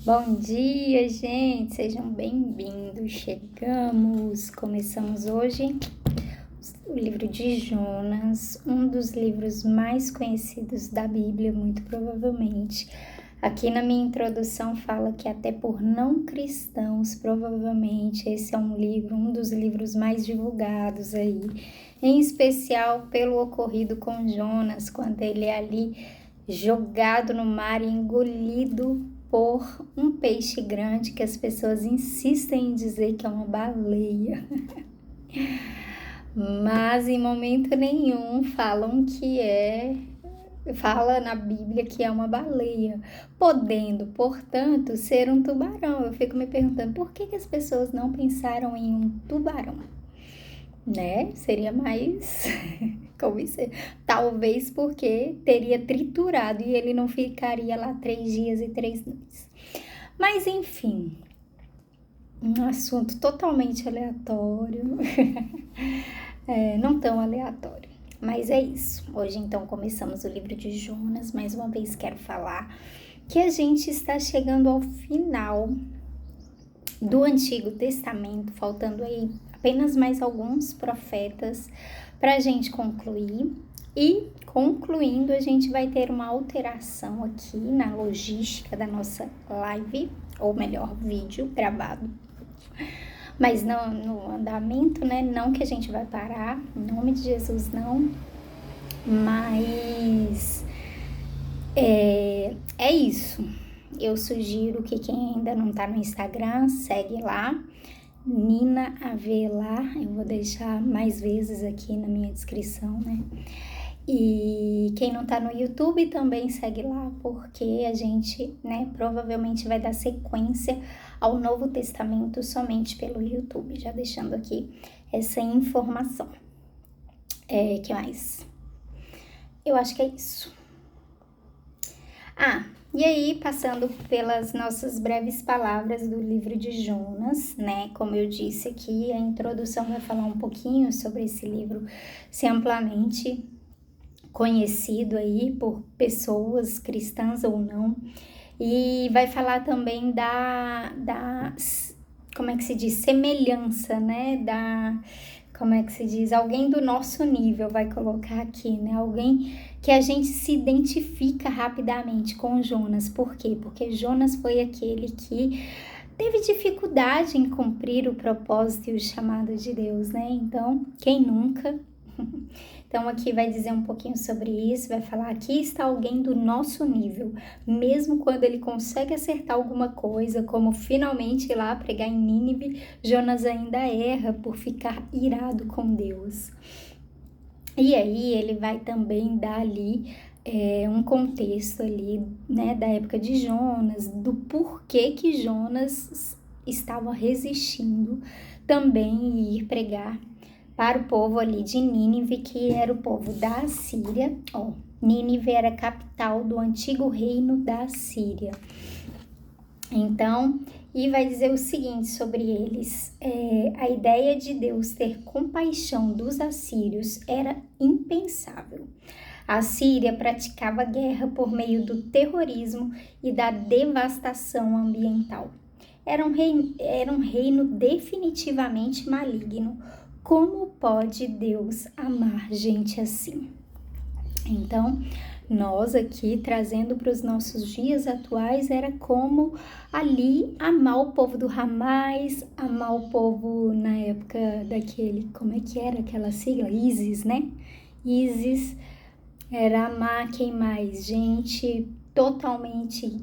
Bom dia, gente! Sejam bem-vindos. Começamos hoje o livro de Jonas, um dos livros mais conhecidos da Bíblia, muito provavelmente. Aqui na minha introdução fala que até por não cristãos, provavelmente esse é um dos livros mais divulgados aí, em especial pelo ocorrido com Jonas, quando ele é ali jogado no mar e engolido por um peixe grande que as pessoas insistem em dizer que é uma baleia. Mas em momento nenhum fala na Bíblia que é uma baleia, podendo, portanto, ser um tubarão. Eu fico me perguntando por que as pessoas não pensaram em um tubarão, né? Seria mais talvez porque teria triturado e ele não ficaria lá 3 dias e 3 noites. Mas enfim, um assunto totalmente aleatório, não tão aleatório, mas é isso. Hoje então começamos o livro de Jonas. Mais uma vez quero falar que a gente está chegando ao final do Antigo Testamento, faltando aí apenas mais alguns profetas para a gente concluir. E concluindo, a gente vai ter uma alteração aqui na logística da nossa live, ou melhor, vídeo gravado. Mas não no andamento, né? Não que a gente vai parar, em nome de Jesus, não. Mas é isso. Eu sugiro que quem ainda não tá no Instagram, segue lá, Nina Avelar. Eu vou deixar mais vezes aqui na minha descrição, né? E quem não tá no YouTube também segue lá, porque a gente, né, provavelmente vai dar sequência ao Novo Testamento somente pelo YouTube. Já deixando aqui essa informação. Que mais? Eu acho que é isso. E aí, passando pelas nossas breves palavras do livro de Jonas, né? Como eu disse aqui, a introdução vai falar um pouquinho sobre esse livro ser amplamente conhecido aí por pessoas cristãs ou não. E vai falar também da como é que se diz? Semelhança, né? Como é que se diz? Alguém do nosso nível, vai colocar aqui, né? Alguém que a gente se identifica rapidamente com Jonas. Por quê? Porque Jonas foi aquele que teve dificuldade em cumprir o propósito e o chamado de Deus, né? Então, quem nunca? Então, aqui vai dizer um pouquinho sobre isso, vai falar, aqui está alguém do nosso nível, mesmo quando ele consegue acertar alguma coisa, como finalmente ir lá pregar em Nínive, Jonas ainda erra por ficar irado com Deus. E aí, ele vai também dar ali um contexto ali, né, da época de Jonas, do porquê que Jonas estava resistindo também em ir pregar para o povo ali de Nínive, que era o povo da Assíria. Nínive era a capital do antigo reino da Assíria. Então, e vai dizer o seguinte sobre eles: a ideia de Deus ter compaixão dos assírios era impensável. A Síria praticava guerra por meio do terrorismo e da devastação ambiental. Era um reino definitivamente maligno. Como pode Deus amar gente assim? Então, nós aqui trazendo para os nossos dias atuais, era como ali amar o povo do Hamas, amar o povo na época daquele, como é que era aquela sigla? ISIS, né? ISIS era amar quem mais? Gente totalmente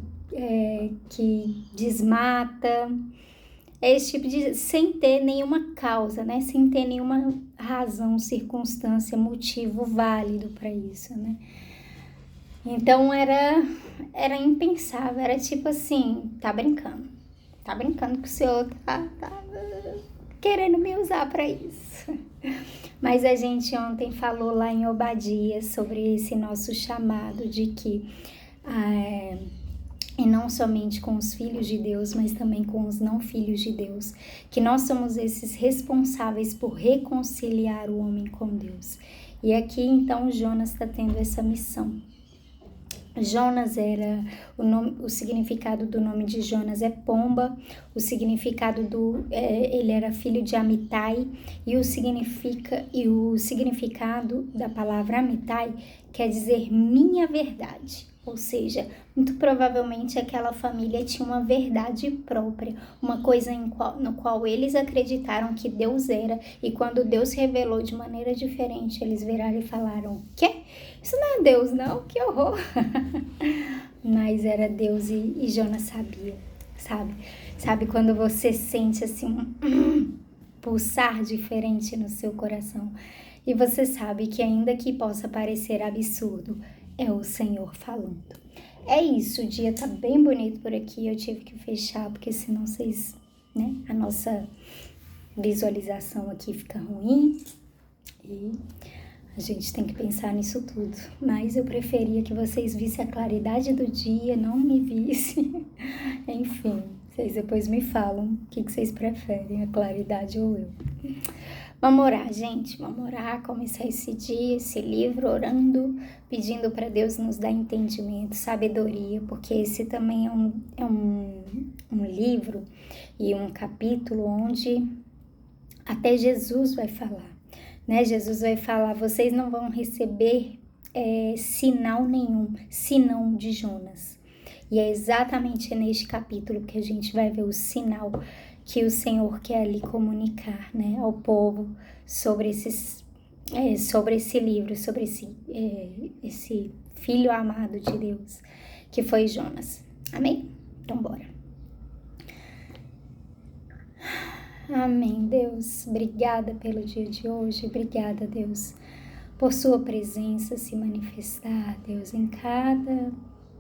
que desmata, esse tipo de, sem ter nenhuma causa, né? Sem ter nenhuma razão, circunstância, motivo válido para isso, né? Então era impensável, era tipo assim, tá brincando que o Senhor tá querendo me usar para isso. Mas a gente ontem falou lá em Obadias sobre esse nosso chamado de que e não somente com os filhos de Deus, mas também com os não filhos de Deus, que nós somos esses responsáveis por reconciliar o homem com Deus. E aqui então Jonas está tendo essa missão. Jonas era o significado do nome de Jonas é pomba, o significado ele era filho de Amitai, e o significado da palavra Amitai quer dizer minha verdade. Ou seja, muito provavelmente aquela família tinha uma verdade própria, uma coisa no qual eles acreditaram que Deus era, e quando Deus revelou de maneira diferente, eles viraram e falaram: o quê? Isso não é Deus não, que horror! Mas era Deus e Jonas sabia, sabe? Sabe quando você sente assim um pulsar diferente no seu coração, e você sabe que ainda que possa parecer absurdo, é o Senhor falando. É isso, o dia tá bem bonito por aqui, eu tive que fechar, porque senão vocês, né, a nossa visualização aqui fica ruim, e a gente tem que pensar nisso tudo. Mas eu preferia que vocês vissem a claridade do dia, não me vissem. Enfim, vocês depois me falam o que vocês preferem, a claridade ou eu. Vamos orar, gente, vamos orar, começar esse dia, esse livro, orando, pedindo para Deus nos dar entendimento, sabedoria, porque esse também é um livro e um capítulo onde até Jesus vai falar, né? Jesus vai falar: vocês não vão receber sinal nenhum, senão de Jonas. E é exatamente neste capítulo que a gente vai ver o sinal que o Senhor quer ali comunicar, né, ao povo sobre sobre esse livro, sobre esse filho amado de Deus, que foi Jonas. Amém? Então, bora. Amém, Deus. Obrigada pelo dia de hoje. Obrigada, Deus, por sua presença se manifestar, Deus, em cada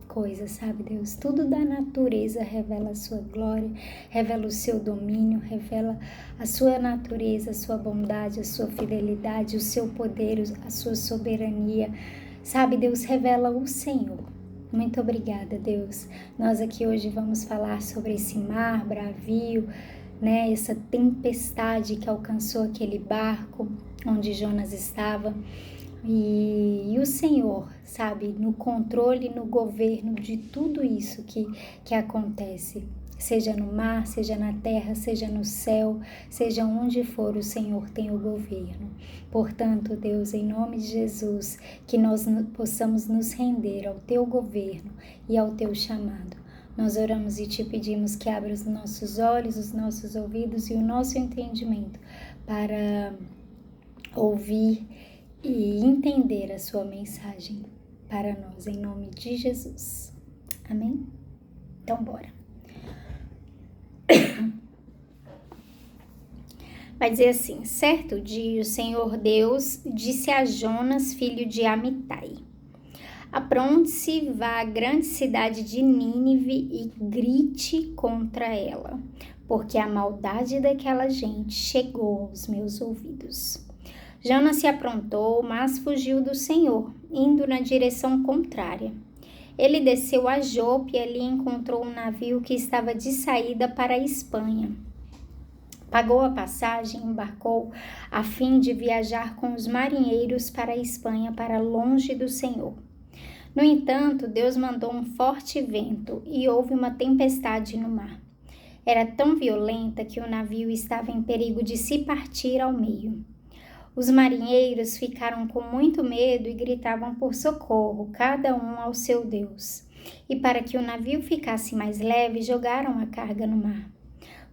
coisa, sabe, Deus? Tudo da natureza revela a sua glória, revela o seu domínio, revela a sua natureza, a sua bondade, a sua fidelidade, o seu poder, a sua soberania. Sabe, Deus, revela o Senhor. Muito obrigada, Deus. Nós aqui hoje vamos falar sobre esse mar bravio, né? Essa tempestade que alcançou aquele barco onde Jonas estava. E o Senhor, sabe, no controle, no governo de tudo isso que acontece, seja no mar, seja na terra, seja no céu, seja onde for, o Senhor tem o governo. Portanto, Deus, em nome de Jesus, que nós possamos nos render ao teu governo e ao teu chamado. Nós oramos e te pedimos que abra os nossos olhos, os nossos ouvidos e o nosso entendimento para ouvir e entender a sua mensagem para nós, em nome de Jesus. Amém? Então, bora. Vai dizer assim: certo dia o Senhor Deus disse a Jonas, filho de Amitai: apronte-se, vá à grande cidade de Nínive e grite contra ela, porque a maldade daquela gente chegou aos meus ouvidos. Jonas se aprontou, mas fugiu do Senhor, indo na direção contrária. Ele desceu a Jope e ali encontrou um navio que estava de saída para a Espanha. Pagou a passagem e embarcou a fim de viajar com os marinheiros para a Espanha, para longe do Senhor. No entanto, Deus mandou um forte vento e houve uma tempestade no mar. Era tão violenta que o navio estava em perigo de se partir ao meio. Os marinheiros ficaram com muito medo e gritavam por socorro, cada um ao seu Deus. E para que o navio ficasse mais leve, jogaram a carga no mar.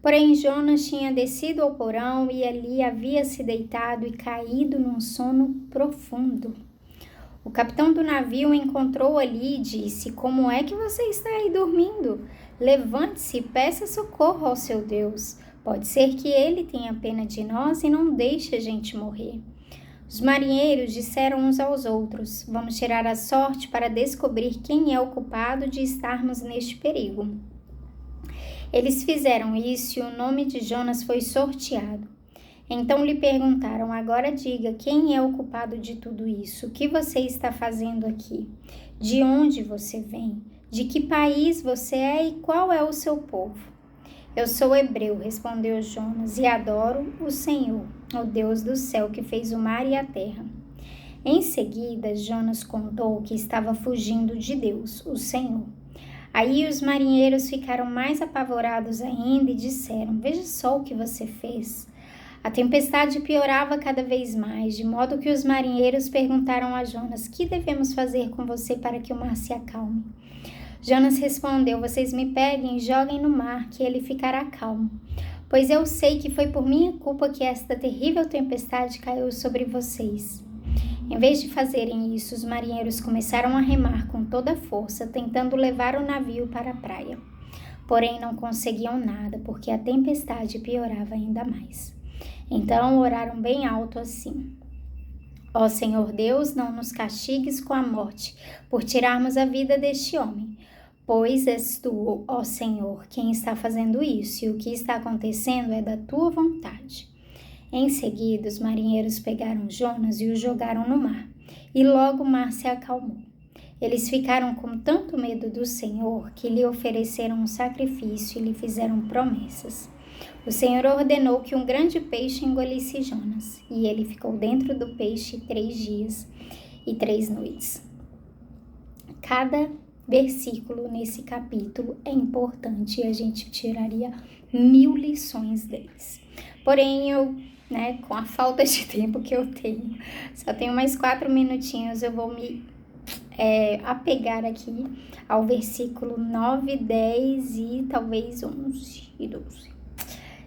Porém, Jonas tinha descido ao porão e ali havia se deitado e caído num sono profundo. O capitão do navio o encontrou ali e disse: como é que você está aí dormindo? Levante-se e peça socorro ao seu Deus. Pode ser que ele tenha pena de nós e não deixe a gente morrer. Os marinheiros disseram uns aos outros: vamos tirar a sorte para descobrir quem é o culpado de estarmos neste perigo. Eles fizeram isso e o nome de Jonas foi sorteado. Então lhe perguntaram: agora diga, quem é o culpado de tudo isso? O que você está fazendo aqui? De onde você vem? De que país você é e qual é o seu povo? Eu sou hebreu, respondeu Jonas, e adoro o Senhor, o Deus do céu que fez o mar e a terra. Em seguida, Jonas contou que estava fugindo de Deus, o Senhor. Aí os marinheiros ficaram mais apavorados ainda e disseram: Veja só o que você fez. A tempestade piorava cada vez mais, de modo que os marinheiros perguntaram a Jonas: Que devemos fazer com você para que o mar se acalme? Jonas respondeu: Vocês me peguem e joguem no mar, que ele ficará calmo. Pois eu sei que foi por minha culpa que esta terrível tempestade caiu sobre vocês. Em vez de fazerem isso, os marinheiros começaram a remar com toda a força, tentando levar o navio para a praia. Porém, não conseguiam nada, porque a tempestade piorava ainda mais. Então, oraram bem alto assim: Ó Senhor Deus, não nos castigues com a morte, por tirarmos a vida deste homem. Pois és tu, ó Senhor, quem está fazendo isso, e o que está acontecendo é da tua vontade. Em seguida, os marinheiros pegaram Jonas e o jogaram no mar, e logo o mar se acalmou. Eles ficaram com tanto medo do Senhor que lhe ofereceram um sacrifício e lhe fizeram promessas. O Senhor ordenou que um grande peixe engolisse Jonas, e ele ficou dentro do peixe 3 dias e 3 noites. Cada versículo nesse capítulo é importante e a gente tiraria 1000 lições deles. Porém, com a falta de tempo que eu tenho, só tenho mais 4 minutinhos, eu vou me apegar aqui ao versículo 9, 10 e talvez 11 e 12,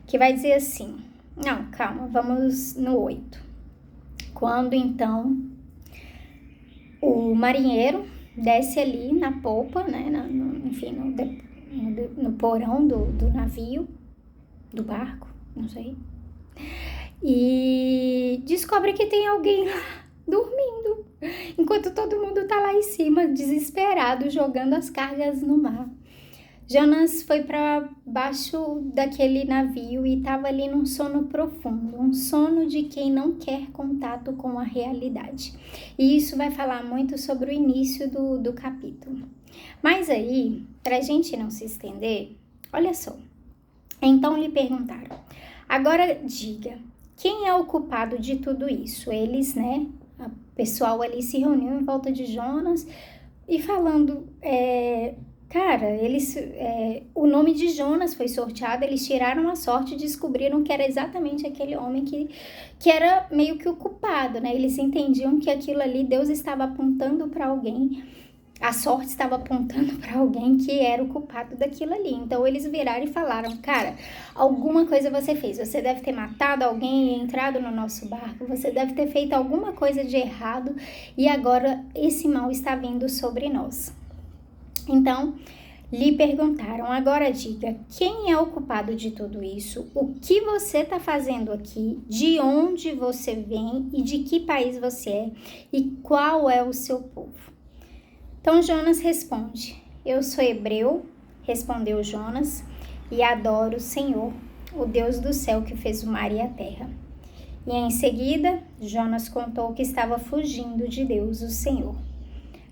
que vai dizer assim, vamos no 8. Quando então o marinheiro desce ali na polpa, no porão do navio, do barco, não sei, e descobre que tem alguém lá dormindo, enquanto todo mundo tá lá em cima, desesperado, jogando as cargas no mar. Jonas foi para baixo daquele navio e estava ali num sono profundo, um sono de quem não quer contato com a realidade. E isso vai falar muito sobre o início do capítulo. Mas aí, para a gente não se estender, olha só. Então lhe perguntaram: agora diga, quem é o culpado de tudo isso? Eles, o pessoal ali se reuniu em volta de Jonas e falando... o nome de Jonas foi sorteado, eles tiraram a sorte e descobriram que era exatamente aquele homem que era meio que o culpado, né? Eles entendiam que aquilo ali, Deus estava apontando para alguém, a sorte estava apontando para alguém que era o culpado daquilo ali. Então, eles viraram e falaram: cara, alguma coisa você fez, você deve ter matado alguém e entrado no nosso barco, você deve ter feito alguma coisa de errado e agora esse mal está vindo sobre nós. Então, lhe perguntaram: agora diga, quem é o culpado de tudo isso? O que você está fazendo aqui? De onde você vem e de que país você é? E qual é o seu povo? Então, Jonas responde: eu sou hebreu, respondeu Jonas, e adoro o Senhor, o Deus do céu que fez o mar e a terra. E em seguida, Jonas contou que estava fugindo de Deus, o Senhor.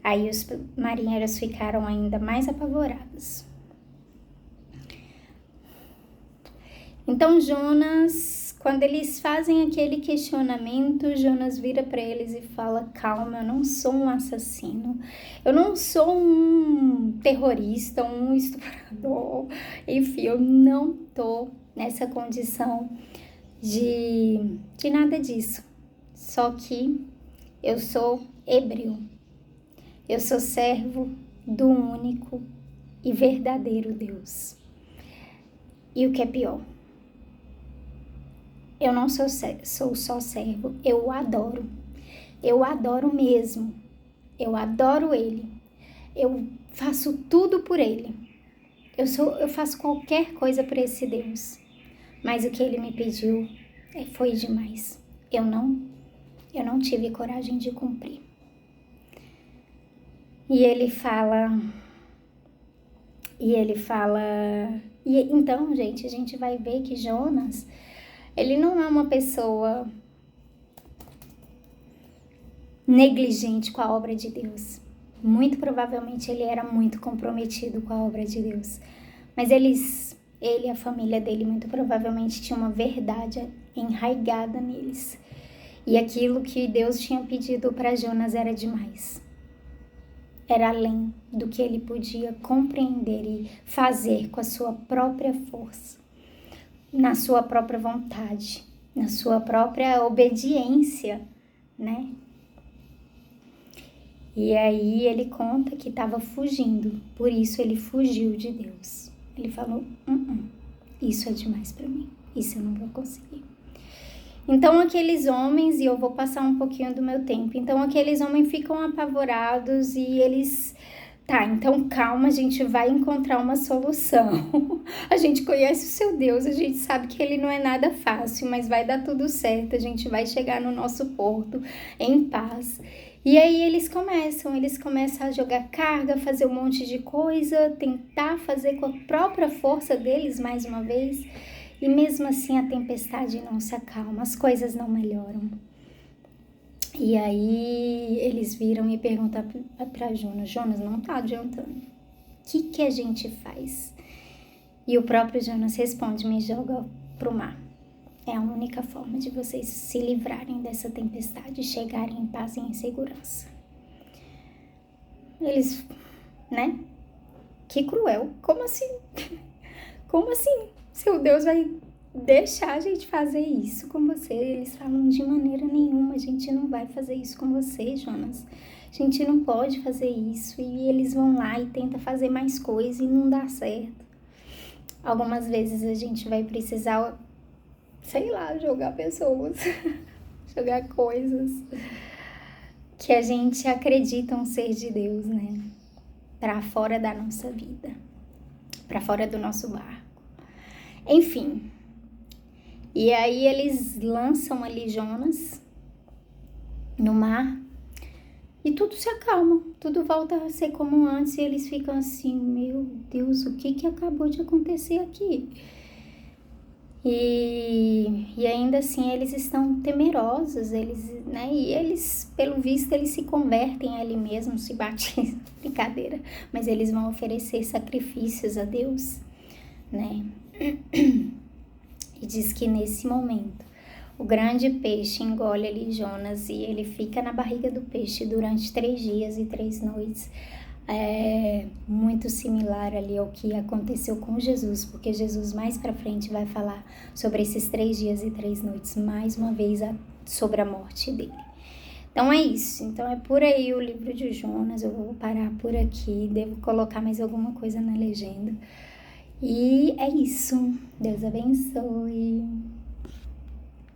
Aí os marinheiros ficaram ainda mais apavorados. Então Jonas, quando eles fazem aquele questionamento, Jonas vira para eles e fala: calma, eu não sou um assassino, eu não sou um terrorista, um estuprador, enfim, eu não tô nessa condição de nada disso. Só que eu sou hebreu. Eu sou servo do único e verdadeiro Deus. E o que é pior, eu não sou só servo, eu o adoro. Eu adoro mesmo. Eu adoro Ele. Eu faço tudo por Ele. Eu faço qualquer coisa por esse Deus. Mas o que Ele me pediu foi demais. Eu não tive coragem de cumprir. E ele fala, então, gente, a gente vai ver que Jonas, ele não é uma pessoa negligente com a obra de Deus. Muito provavelmente ele era muito comprometido com a obra de Deus. Mas ele e a família dele muito provavelmente tinham uma verdade enraigada neles. E aquilo que Deus tinha pedido para Jonas era demais. Era além do que ele podia compreender e fazer com a sua própria força, na sua própria vontade, na sua própria obediência, né? E aí ele conta que estava fugindo, por isso ele fugiu de Deus. Ele falou, isso é demais para mim, isso eu não vou conseguir. Então aqueles homens, e eu vou passar um pouquinho do meu tempo, então aqueles homens ficam apavorados e eles... Tá, então calma, a gente vai encontrar uma solução. A gente conhece o seu Deus, a gente sabe que ele não é nada fácil, mas vai dar tudo certo, a gente vai chegar no nosso porto em paz. E aí eles começam a jogar carga, fazer um monte de coisa, tentar fazer com a própria força deles mais uma vez. E mesmo assim a tempestade não se acalma, as coisas não melhoram. E aí eles viram e perguntaram para Jonas, não tá adiantando, o que a gente faz? E o próprio Jonas responde, me joga pro mar. É a única forma de vocês se livrarem dessa tempestade, chegarem em paz e em segurança. Eles, né? Que cruel, como assim? Como assim? Seu Deus vai deixar a gente fazer isso com você? Eles falam, de maneira nenhuma, a gente não vai fazer isso com você, Jonas. A gente não pode fazer isso. E eles vão lá e tentam fazer mais coisa e não dá certo. Algumas vezes a gente vai precisar, sei lá, jogar pessoas, jogar coisas que a gente acredita ser de Deus, né? Pra fora da nossa vida, pra fora do nosso barco. Enfim, e aí eles lançam ali Jonas no mar e tudo se acalma, tudo volta a ser como antes e eles ficam assim, meu Deus, o que acabou de acontecer aqui? E ainda assim eles estão temerosos, né? E eles, pelo visto, eles se convertem ali mesmo, se batizam, brincadeira, mas eles vão oferecer sacrifícios a Deus, né? E diz que nesse momento o grande peixe engole ali Jonas e ele fica na barriga do peixe durante 3 dias e 3 noites. É muito similar ali ao que aconteceu com Jesus, porque Jesus mais pra frente vai falar sobre esses 3 dias e 3 noites, mais uma vez sobre a morte dele. Então é isso, então é por aí o livro de Jonas, eu vou parar por aqui, devo colocar mais alguma coisa na legenda. E é isso, Deus abençoe.